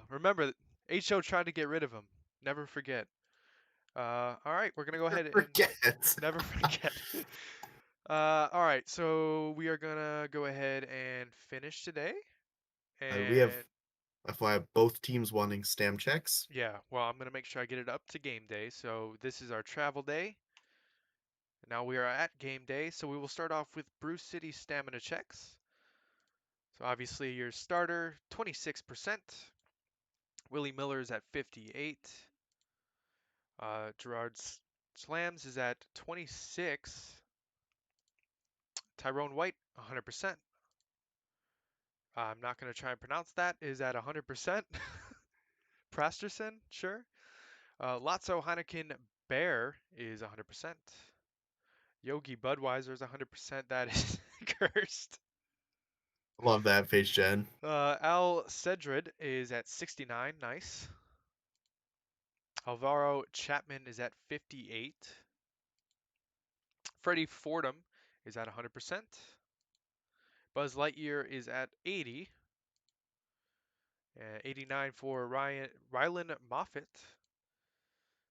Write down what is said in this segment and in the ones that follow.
Remember, HO tried to get rid of him. Never forget. All right, we're gonna go Never ahead and forget. never forget. All right, so we are gonna go ahead and finish today. We have And FYI both teams wanting stam checks. yeah, well, I'm gonna make sure I get it up to game day. So this is our travel day. Now we are at game day, so we will start off with Brew City stamina checks. So obviously your starter, 26%. Willie Miller's at 58. Gerard's Slams is at 26. Tyrone White, 100%. I'm not going to try and pronounce that, is at 100%. Prasterson, sure. Lotso Heineken Bear is 100%. Yogi Budweiser is 100%. That is cursed. Love that face gen. Al Cedrid is at 69. Nice. Alvaro Chapman is at 58. Freddie Fordham is at 100%. Buzz Lightyear is at 80. 89 for Rylan Moffitt.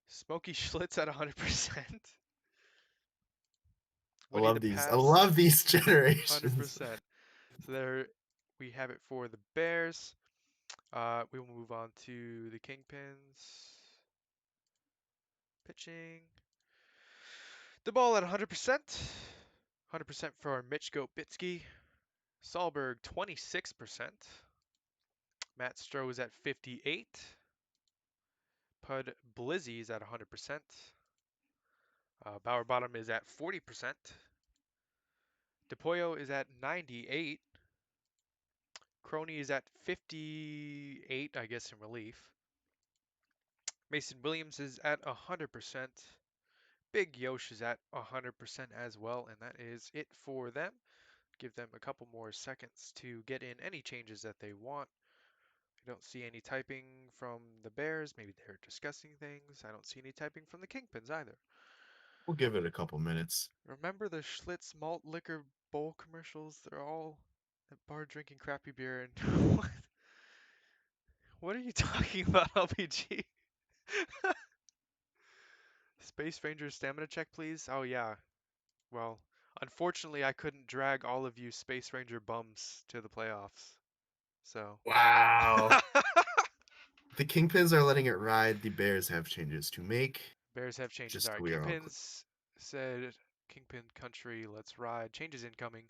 Smokey Schlitz at 100%. I Winnie the love these. I Pabst, love these generations. 100%. So there we have it for the Bears. We will move on to the Kingpins. Pitching. The ball at 100%. 100% for Mitch Bitsky. Sahlberg, 26%. Matt Stroh is at 58. Pud Blizzy is at 100%. Bauer Bottom is at 40%. DePoyo is at 98. Crony is at 58, I guess, in relief. Mason Williams is at 100%. Big Yosh is at 100% as well, and that is it for them. Give them a couple more seconds to get in any changes that they want. I don't see any typing from the Bears. Maybe they're discussing things. I don't see any typing from the Kingpins either. We'll give it a couple minutes. Remember the Schlitz malt liquor bowl commercials? They're all at bar drinking crappy beer and what are you talking about, LPG? Space Ranger stamina check, please. Oh yeah. Well, unfortunately, I couldn't drag all of you Space Ranger bums to the playoffs. So, Wow. The Kingpins are letting it ride. The Bears have changes to make. Bears have changes. All Just right, we are all clear. Kingpins said Kingpin country, let's ride. Changes incoming.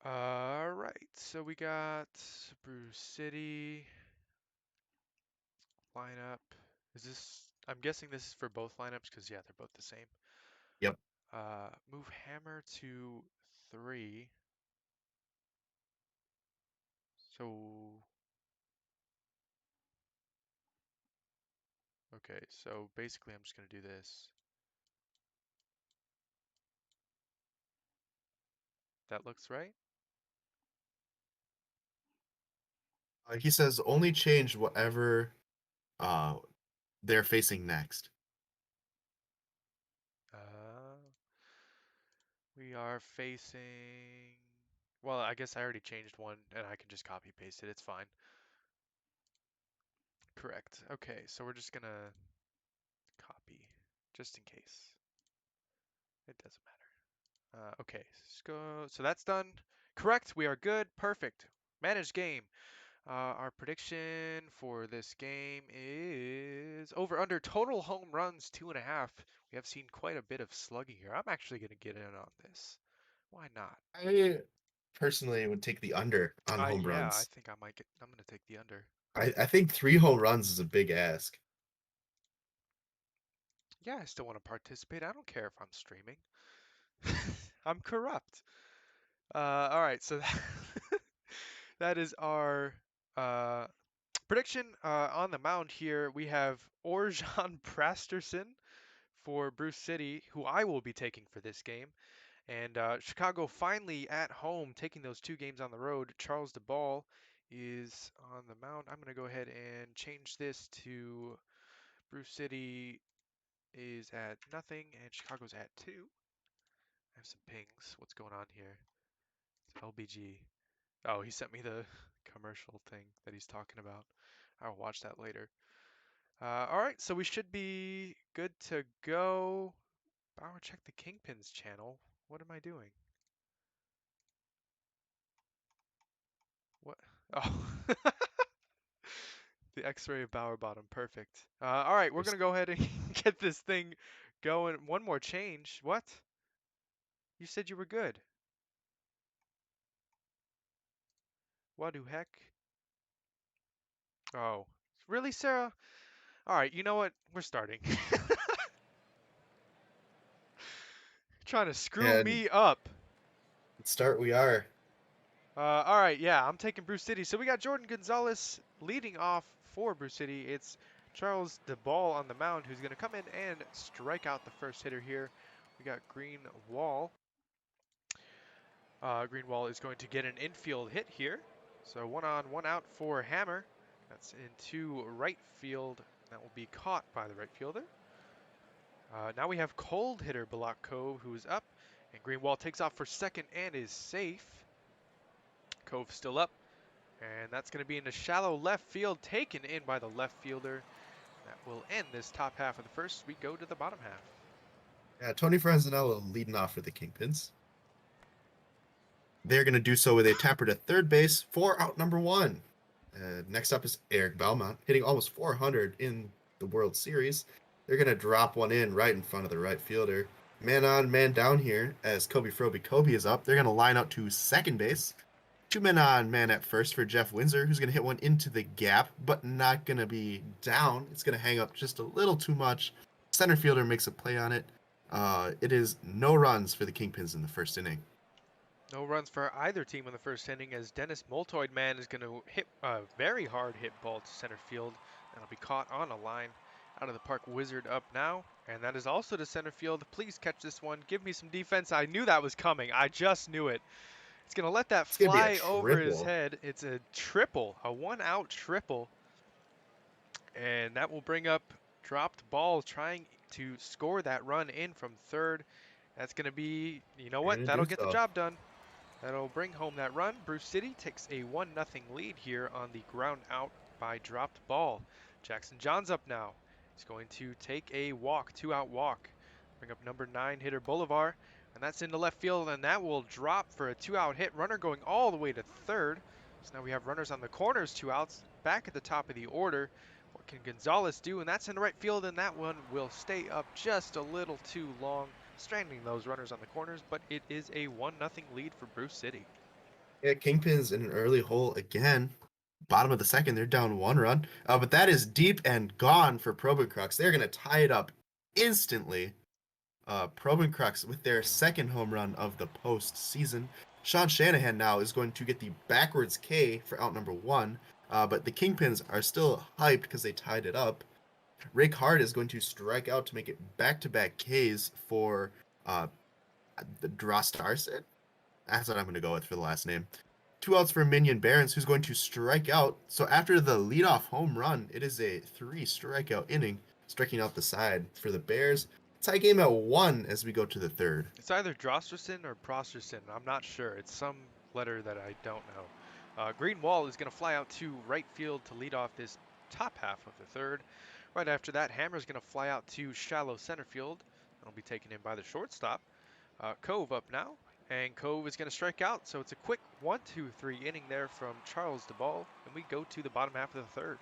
All right, so we got Brew City lineup. Is this? I'm guessing this is for both lineups because yeah, they're both the same. Yep. Move Hammer to 3. So okay, so basically I'm just gonna do this. That looks right. He says only change whatever uh they're facing next. Uh, we are facing. Well, I guess I already changed one and I can just copy paste it. It's fine. Correct. Okay, so we're just gonna copy just in case. It doesn't matter. Okay, let's go. So that's done. Correct. We are good. Perfect. Managed game. Our prediction for this game is over under total home runs 2.5. We have seen quite a bit of slugging here. I'm actually going to get in on this. Why not? I personally would take the under on home Yeah, I runs. think I might get. I'm going to take the under. I think 3 home runs is a big ask. Yeah, I still want to participate. I don't care if I'm streaming. I'm corrupt. All right, so that is our uh, prediction. On the mound here, we have Orjan Prasterson for Bruce City, who I will be taking for this game. And Chicago finally at home, taking those 2 games on the road. Charles DeBall is on the mound. I'm going to go ahead and change this to Bruce City is at nothing and Chicago's at 2. I have some pings. What's going on here? It's LBG. Oh, he sent me the commercial thing that he's talking about. I'll watch that later. All right, so we should be good to go. Bauer, check the Kingpins channel. What am I doing? What? Oh, the X-ray of Bauer bottom. Perfect. All right, we're There's- gonna go ahead and get this thing going. One more change. What? You said you were good. What the heck? Oh, really, Sarah? All right, you know what? We're starting. Trying to screw And me up. let's start. We are. All right, yeah, I'm taking Brew City. So we got Jordan Gonzalez leading off for Brew City. It's Charles DeBall on the mound who's going to come in and strike out the first hitter here. We got Green Wall. Green Wall is going to get an infield hit here. So 1 on, 1 out for Hammer. That's into right field. That will be caught by the right fielder. Now we have cold hitter Balak Cove who's up. And Greenwall takes off for second and is safe. Cove still up. And that's going to be in the shallow left field, taken in by the left fielder. That will end this top half of the first. We go to the bottom half. Yeah, Tony Franzanello leading off for the Kingpins. They're going to do so with a tapper to third base for out number 1. Next up is Eric Belmont, hitting almost 400 in the World Series. They're going to drop one in right in front of the right fielder. Man on, man down here as Kobe Froby Kobe is up. They're going to line up to second base. 2 men on, man at first for Jeff Windsor, who's going to hit one into the gap, but not going to be down. It's going to hang up just a little too much. Center fielder makes a play on it. It is no runs for the Kingpins in the first inning. No runs for either team in the first inning as Dennis Moltoid-Man is going to hit a very hard hit ball to center field. That'll be caught on a line. Out of the park, Wizard up now. And that is also to center field. Please catch this one. Give me some defense. I knew that was coming. I just knew it. It's going to let that It's going to be a fly over his triple. head. It's a triple, a 1-out triple. And that will bring up dropped ball trying to score that run in from third. That's going to be, you know what? Going to That'll do get the so. job done. That'll bring home that run. Brew City takes a 1-0 lead here on the ground out by dropped ball. Jackson John's up now. He's going to take a walk, 2-out walk. Bring up number 9 hitter Bolivar, and that's into left field, and that will drop for a 2-out hit. Runner going all the way to third. So now we have runners on the corners, 2 outs, back at the top of the order. What can Gonzalez do? And that's in the right field, and that one will stay up just a little too long, stranding those runners on the corners, but it is a 1-0 lead for Brew City. Yeah, Kingpins in an early hole again. Bottom of the second, they're down 1 run. But that is deep and gone for Probe Crux. They're going to tie it up instantly. Probe Crux with their second home run of the postseason. Sean Shanahan now is going to get the backwards K for out number 1. But the Kingpins are still hyped because they tied it up. Rick Hart is going to strike out to make it back-to-back Ks for the Drostarson. That's what I'm going to go with for the last name. 2 outs for Minion Barons, who's going to strike out. So after the leadoff home run, it is a 3-strikeout inning, striking out the side for the Bears. Tie game at 1 as we go to the third. It's either Drosterson or Prosterson. I'm not sure. It's some letter that I don't know. Green Wall is going to fly out to right field to lead off this top half of the third. Right after that, Hammer's going to fly out to shallow center field. That'll be taken in by the shortstop. Cove up now, and Cove is going to strike out. So it's a quick 1-2-3 inning there from Charles DeBall, and we go to the bottom half of the third.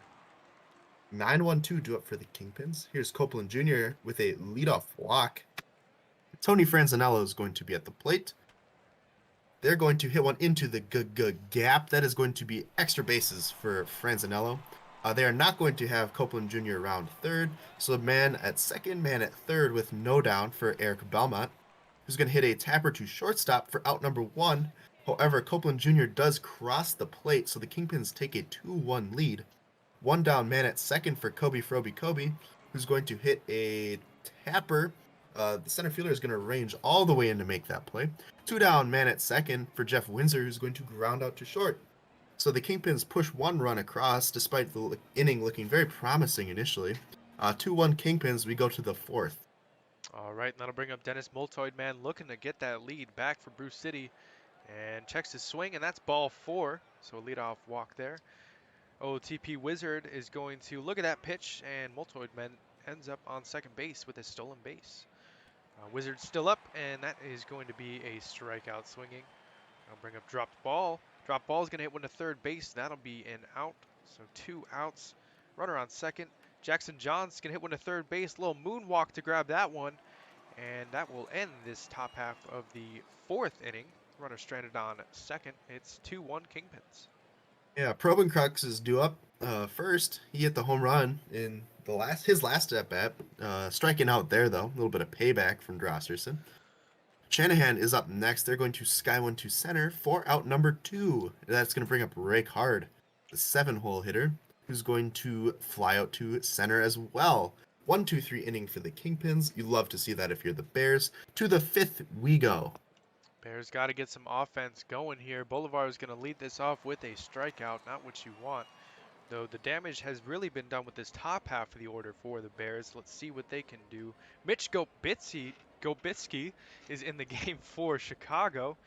9-1-2 due up for the Kingpins. Here's Copeland Jr. with a leadoff walk. Tony Franzanello is going to be at the plate. They're going to hit one into the gap. That is going to be extra bases for Franzanello. They are not going to have Copeland Jr. around third, so man at second, man at third with no down for Eric Belmont, who's going to hit a tapper to shortstop for out number 1. However, Copeland Jr. does cross the plate, so the Kingpins take a 2-1 lead. 1 down man at second for Kobe Froby Kobe, who's going to hit a tapper. The center fielder is going to range all the way in to make that play. 2 down man at second for Jeff Windsor, who's going to ground out to short. So the Kingpins push 1 run across, despite the inning looking very promising initially. 2-1 Kingpins, we go to the fourth. All right, and that'll bring up Dennis Moltoid-Man looking to get that lead back for Brew City. And checks his swing, and that's ball 4. So a leadoff walk there. OTP Wizard is going to look at that pitch, and Multoid Man ends up on second base with a stolen base. Wizard's still up, and that is going to be a strikeout swinging. I'll bring up dropped ball. Drop ball is going to hit one to third base. That'll be an out. So 2 outs. Runner on second. Jackson Johns going to hit one to third base. Little moonwalk to grab that one. And that will end this top half of the 4th inning. Runner stranded on second. It's 2-1 Kingpins. Yeah, Probin Crux is due up first. He hit the home run in his last at bat, striking out there though. A little bit of payback from Drosserson. Shanahan is up next. They're going to sky one to center for out number 2. That's going to bring up Rake Hard, the 7-hole hitter, who's going to fly out to center as well. 1-2-3 inning for the Kingpins. You love to see that if you're the Bears. To the 5th we go. Bears got to get some offense going here. Bolivar is going to lead this off with a strikeout, not what you want. Though the damage has really been done with this top half of the order for the Bears. Let's see what they can do. Mitch Gobitsky is in the game for Chicago.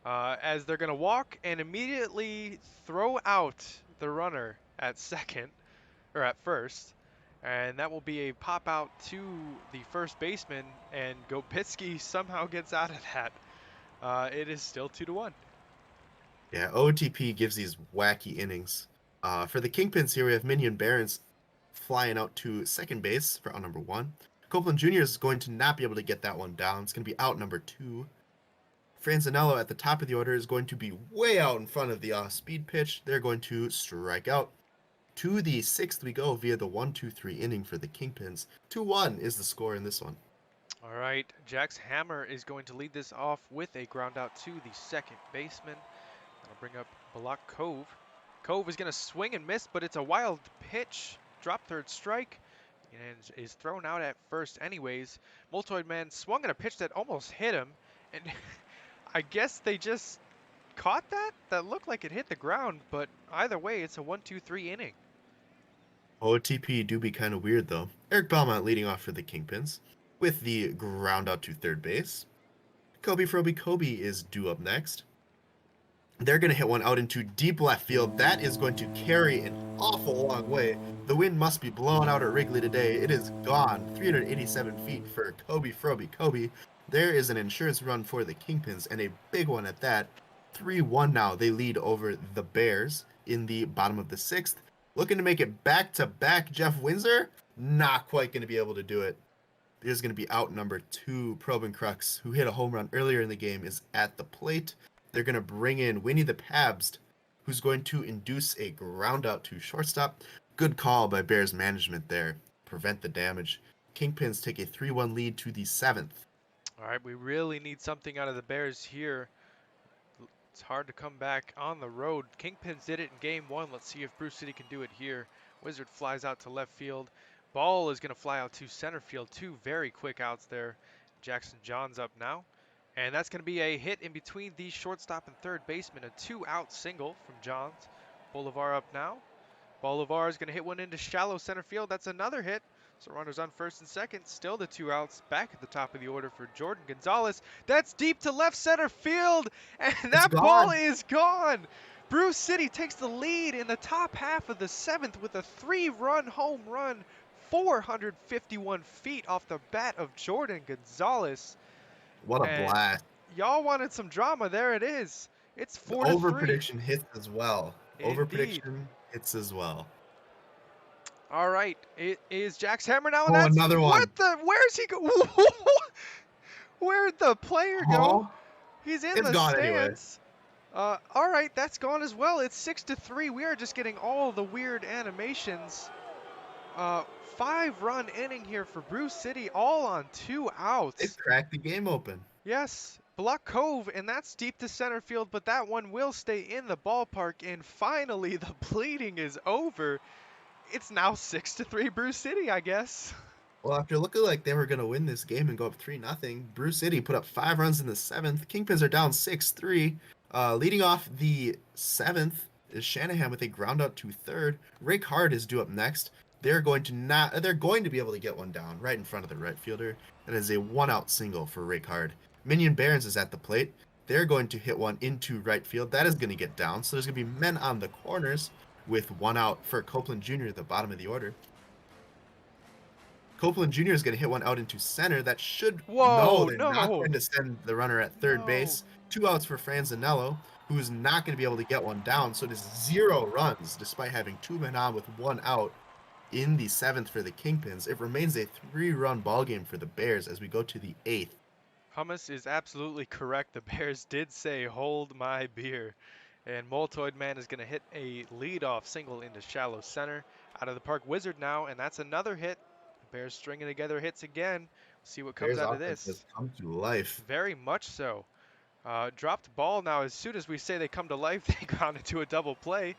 As they're going to walk and immediately throw out the runner at second, or at first. And that will be a pop out to the first baseman, and Gobitsky somehow gets out of that. It is still 2-1. Yeah, OTP gives these wacky innings. For the Kingpins here, we have Minion Barons flying out to second base for out number 1. Copeland Jr. is going to not be able to get that one down. It's going to be out number 2. Franzanello at the top of the order is going to be way out in front of the off-speed pitch. They're going to strike out. To the 6th we go via the 1-2-3 inning for the Kingpins. 2-1 is the score in this one. All right, Jax Hammer is going to lead this off with a ground out to the second baseman. That'll bring up Balak Cove. Cove is going to swing and miss, but it's a wild pitch. Drop third strike, and is thrown out at first anyways. Multoid Man swung at a pitch that almost hit him, and I guess they just caught that? That looked like it hit the ground, but either way, it's a 1-2-3 inning. OTP do be kind of weird though. Eric Belmont leading off for the Kingpins with the ground out to third base. Kobe Froby Kobe is due up next. They're going to hit one out into deep left field. That is going to carry an awful long way. The wind must be blowing out at Wrigley today. It is gone 387 feet for Kobe Froby Kobe. There is an insurance run for the Kingpins, and a big one at that. 3-1 now. They lead over the Bears in the bottom of the 6th. Looking to make it back-to-back. Jeff Windsor, not quite going to be able to do it. There's going to be out number 2. Probin Crux, who hit a home run earlier in the game, is at the plate. They're going to bring in Winnie the Pabst, who's going to induce a ground out to shortstop. Good call by Bears management there. Prevent the damage. Kingpins take a 3-1 lead to the 7th. All right, we really need something out of the Bears here. It's hard to come back on the road. Kingpins did it in game 1. Let's see if Brew City can do it here. Wizard flies out to left field. Ball is going to fly out to center field. 2 very quick outs there. Jackson Johns up now. And that's going to be a hit in between the shortstop and third baseman. A 2-out single from Johns. Bolivar up now. Bolivar is going to hit one into shallow center field. That's another hit. So runners on first and second. Still the 2 outs. Back at the top of the order for Jordan Gonzalez. That's deep to left center field. And that ball is gone. Brew City takes the lead in the top half of the 7th with a 3-run home run. 451 feet off the bat of Jordan Gonzalez. What a blast. Y'all wanted some drama. There it is. It's 4-3. Over prediction hits as well. Indeed. Over prediction hits as well. All right. It is Jax Hammer now. And that's another one. Where's he go? Where'd the player go? He's in the stands. Anyway. All right. That's gone as well. It's 6-3. We are just getting all the weird animations. 5-run inning here for Brew City, all on 2 outs. It cracked the game open. Yes, Block Cove, and that's deep to center field, but that one will stay in the ballpark, and finally the bleeding is over. It's now 6-3 Brew City, I guess. Well, after looking like they were going to win this game and go up 3-0, Brew City put up 5 runs in the 7th. Kingpins are down 6-3. Leading off the 7th is Shanahan with a ground out to third. Rake Hard is due up next. They're going to be able to get one down right in front of the right fielder. That is a 1-out single for Rake Hard. Minion Barons is at the plate. They're going to hit one into right field. That is going to get down. So there's going to be men on the corners with one out for Copeland Jr. at the bottom of the order. Copeland Jr. is going to hit one out into center. That should, no, Whoa, they're not no, going to send the runner at third no. base. 2 outs for Franzanello, who is not going to be able to get one down. So it is 0 runs despite having 2 men on with 1 out in the 7th for the Kingpins. It remains a 3-run ball game for the Bears as we go to the 8th. Hummus is absolutely correct. The Bears did say, hold my beer. And Moltoid Man is going to hit a leadoff single into shallow center. Out of the park Wizard now, and that's another hit. The Bears stringing together hits again. See what comes Bears out of offense has this. come to life. Very much so. Dropped ball now. As soon as we say they come to life, they got into a double play.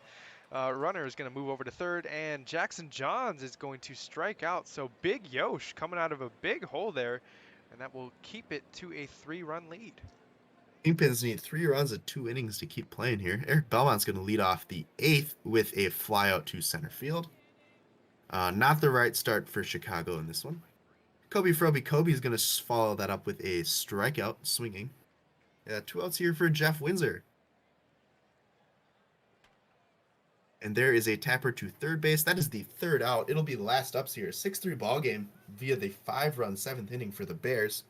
Runner is going to move over to third, and Jackson Johns is going to strike out. So Big Yosh coming out of a big hole there, and that will keep it to a 3-run lead. Kingpins need 3 runs and 2 innings to keep playing here. Eric Belmont's going to lead off the 8th with a flyout to center field. Not the right start for Chicago in this one. Kobe Froby Kobe is going to follow that up with a strikeout, swinging. 2 outs here for Jeff Windsor. And there is a tapper to third base. That is the 3rd out. It'll be last ups here. 6-3 ball game via the 5-run 7th inning for the Bears.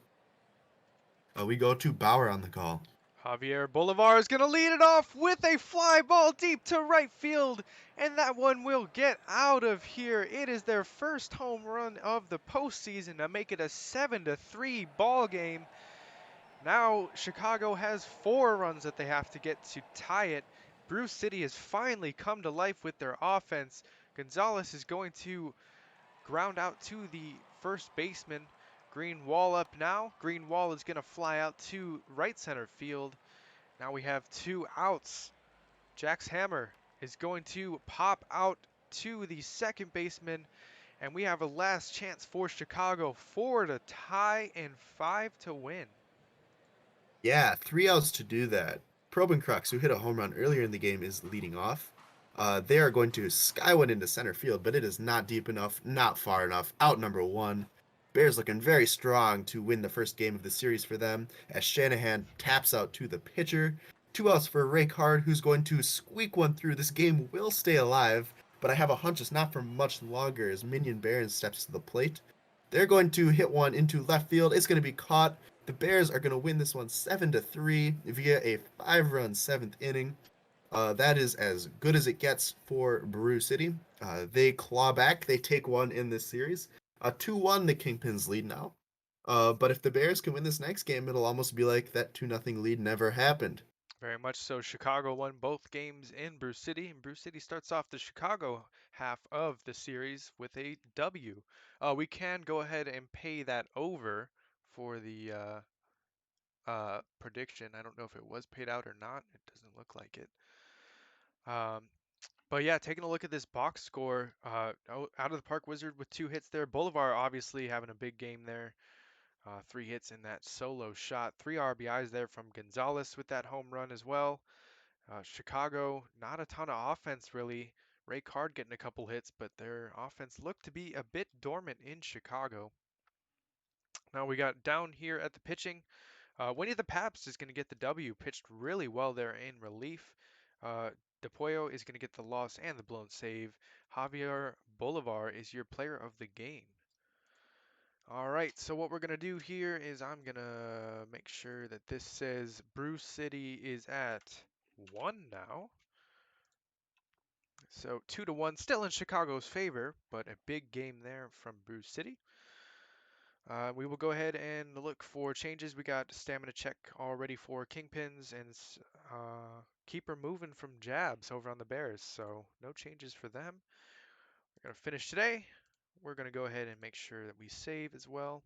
We go to Bauer on the call. Javier Bolivar is going to lead it off with a fly ball deep to right field, and that one will get out of here. It is their first home run of the postseason to make it a 7-3 ball game. Now Chicago has 4 runs that they have to get to tie it. Brew City has finally come to life with their offense. Gonzalez is going to ground out to the first baseman. Greenwall up now. Greenwall is going to fly out to right center field. Now we have 2 outs. Jax Hammer is going to pop out to the second baseman. And we have a last chance for Chicago. 4 to tie and 5 to win. Yeah, 3 outs to do that. Probencrux, who hit a home run earlier in the game, is leading off. They are going to sky one into center field, but it is not deep enough, not far enough. Out number 1. Bears looking very strong to win the first game of the series for them as Shanahan taps out to the pitcher. 2 outs for Ray Card, who's going to squeak one through. This game will stay alive, but I have a hunch it's not for much longer as Minion Barons steps to the plate. They're going to hit one into left field. It's going to be caught. The Bears are going to win this one 7-3 via a 5-run 7th inning. That is as good as it gets for Brew City. They claw back. They take one in this series. 2-1, the Kingpins lead now. But if the Bears can win this next game, it'll almost be like that 2-0 lead never happened. Very much so. Chicago won both games in Brew City, and Brew City starts off the Chicago half of the series with a W. We can go ahead and pay that over for the prediction. I don't know if it was paid out or not. It doesn't look like it. Um, but yeah, taking a look at this box score, out of the park Wizard with 2 hits there. Bolivar obviously having a big game there. 3 hits in that solo shot. 3 RBIs there from Gonzalez with that home run as well. Chicago, not a ton of offense really. Ray Card getting a couple hits, but their offense looked to be a bit dormant in Chicago. Now we got down here at the pitching. Winnie the Paps is going to get the W. Pitched really well there in relief. DePollo is going to get the loss and the blown save. Javier Bolivar is your player of the game. All right, so what we're going to do here is I'm going to make sure that this says Brew City is at 1 now. So 2-1, still in Chicago's favor, but a big game there from Brew City. We will go ahead and look for changes. We got stamina check already for Kingpins and keeper moving from jabs over on the Bears. So no changes for them. We're going to finish today. We're going to go ahead and make sure that we save as well.